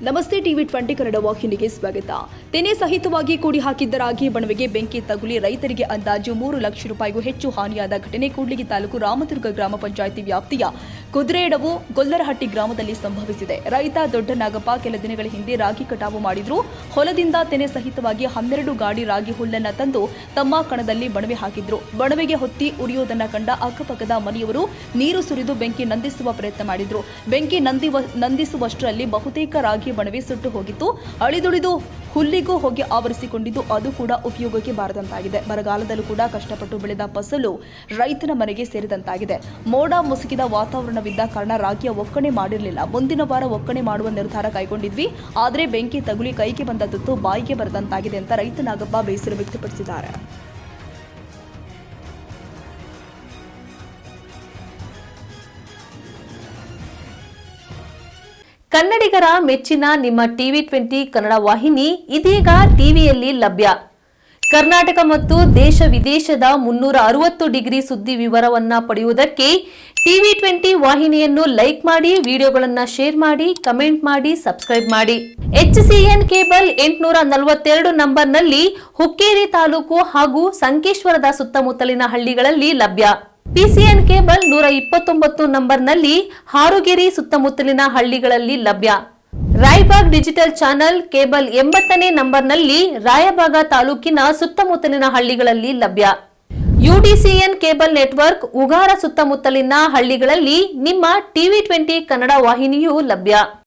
ನಮಸ್ತೆ ಟಿವಿ 20 ಕನ್ನಡ ವಾಹಿನಿಗೆ ಸ್ವಾಗತ. ತೆನೆ ಸಹಿತವಾಗಿ ಕೂಡಿ ಹಾಕಿದ್ದ ರಾಗಿ ಬಣವೆಗೆ ಬೆಂಕಿ ತಗುಲಿ ರೈತರಿಗೆ ಅಂದಾಜು 3 ಲಕ್ಷ ರೂಪಾಯಿಗೂ ಹೆಚ್ಚು ಹಾನಿಯಾದ ಘಟನೆ ಕೂಡ್ಲಿಗಿ ತಾಲೂಕು ರಾಮದುರ್ಗ ಗ್ರಾಮ ಪಂಚಾಯಿತಿ ವ್ಯಾಪ್ತಿಯ ಕುದುರೆಯಡವು ಗೊಲ್ಲರಹಟ್ಟಿ ಗ್ರಾಮದಲ್ಲಿ ಸಂಭವಿಸಿದೆ. ರೈತ ದೊಡ್ಡ ನಾಗಪ್ಪ ಕೆಲ ದಿನಗಳ ಹಿಂದೆ ರಾಗಿ ಕಟಾವು ಮಾಡಿದ್ರು. ಹೊಲದಿಂದ ತೆನೆ ಸಹಿತವಾಗಿ 12 ಗಾಡಿ ರಾಗಿ ಹುಲ್ಲನ್ನ ತಂದು ತಮ್ಮ ಕಣದಲ್ಲಿ ಬಣವೆ ಹಾಕಿದ್ರು. ಬಣವೆಗೆ ಹೊತ್ತಿ ಉರಿಯೋದನ್ನ ಕಂಡ ಅಕ್ಕಪಕ್ಕದ ಮನೆಯವರು ನೀರು ಸುರಿದು ಬೆಂಕಿ ನಂದಿಸುವ ಪ್ರಯತ್ನ ಮಾಡಿದ್ರು. ಬೆಂಕಿ ನಂದಿಸುವಷ್ಟರಲ್ಲಿ ಬಹುತೇಕ ರಾಗಿ ಬಣವೆ ಸುಟ್ಟು ಹೋಗಿತ್ತು. ಅಳಿದುಳಿದು ಹುಲ್ಲಿಗೂ ಹೊಗೆ ಆವರಿಸಿಕೊಂಡಿದ್ದು ಅದು ಕೂಡ ಉಪಯೋಗಕ್ಕೆ ಬಾರದಂತಾಗಿದೆ. ಬರಗಾಲದಲ್ಲೂ ಕೂಡ ಕಷ್ಟಪಟ್ಟು ಬೆಳೆದ ಫಸಲು ರೈತನ ಮನೆಗೆ ಸೇರಿದಂತಾಗಿದೆ. ಮೋಡ ಮುಸುಕಿದ ವಾತಾವರಣವಿದ್ದ ಕಾರಣ ರಾಗಿಯ ಒಕ್ಕಣೆ ಮಾಡಿರಲಿಲ್ಲ. ಮುಂದಿನ ವಾರ ಒಕ್ಕಣೆ ಮಾಡುವ ನಿರ್ಧಾರ ಕೈಗೊಂಡಿದ್ವಿ. ಆದರೆ ಬೆಂಕಿ ತಗುಲಿ ಕೈಗೆ ಬಂದ ತುತ್ತು ಬಾಯಿಗೆ ಬರದಂತಾಗಿದೆ ಅಂತ ರೈತ ನಾಗಪ್ಪ ಬೇಸರ ವ್ಯಕ್ತಪಡಿಸಿದ್ದಾರೆ. ಕನ್ನಡಿಗರ ಮೆಚ್ಚಿನ ನಿಮ್ಮ ಟಿವಿ 20 ಕನ್ನಡ ವಾಹಿನಿ ಇದೀಗ ಟಿವಿಯಲ್ಲಿ ಲಭ್ಯ. ಕರ್ನಾಟಕ ಮತ್ತು ದೇಶ ವಿದೇಶದ 360 ಡಿಗ್ರಿ ಸುದ್ದಿ ವಿವರವನ್ನ ಪಡೆಯುವುದಕ್ಕೆ ಟಿವಿ 20 ವಾಹಿನಿಯನ್ನು ಲೈಕ್ ಮಾಡಿ, ವಿಡಿಯೋಗಳನ್ನು ಶೇರ್ ಮಾಡಿ, ಕಮೆಂಟ್ ಮಾಡಿ, ಸಬ್ಸ್ಕ್ರೈಬ್ ಮಾಡಿ. HCN ಕೇಬಲ್ 842 ನಂಬರ್ನಲ್ಲಿ ಹುಕ್ಕೇರಿ ತಾಲೂಕು ಹಾಗೂ ಸಂಕೇಶ್ವರದ ಸುತ್ತಮುತ್ತಲಿನ ಹಳ್ಳಿಗಳಲ್ಲಿ ಲಭ್ಯ. PCN ಕೇಬಲ್ 129 ನಂಬರ್ನಲ್ಲಿ ಹಾರುಗೆರೆ ಸುತ್ತಮುತ್ತಲಿನ ಹಳ್ಳಿಗಳಲ್ಲಿ ಲಭ್ಯ. ರಾಯಬಾಗ್ ಡಿಜಿಟಲ್ ಚಾನೆಲ್ ಕೇಬಲ್ 80ನೇ ನಂಬರ್ನಲ್ಲಿ ರಾಯಬಾಗ ತಾಲೂಕಿನ ಸುತ್ತಮುತ್ತಲಿನ ಹಳ್ಳಿಗಳಲ್ಲಿ ಲಭ್ಯ. UDCN ಕೇಬಲ್ ನೆಟ್ವರ್ಕ್ ಉಗಾರ ಸುತ್ತಮುತ್ತಲಿನ ಹಳ್ಳಿಗಳಲ್ಲಿ ನಿಮ್ಮ ಟಿವಿ 20 ಕನ್ನಡ ವಾಹಿನಿಯೂ ಲಭ್ಯ.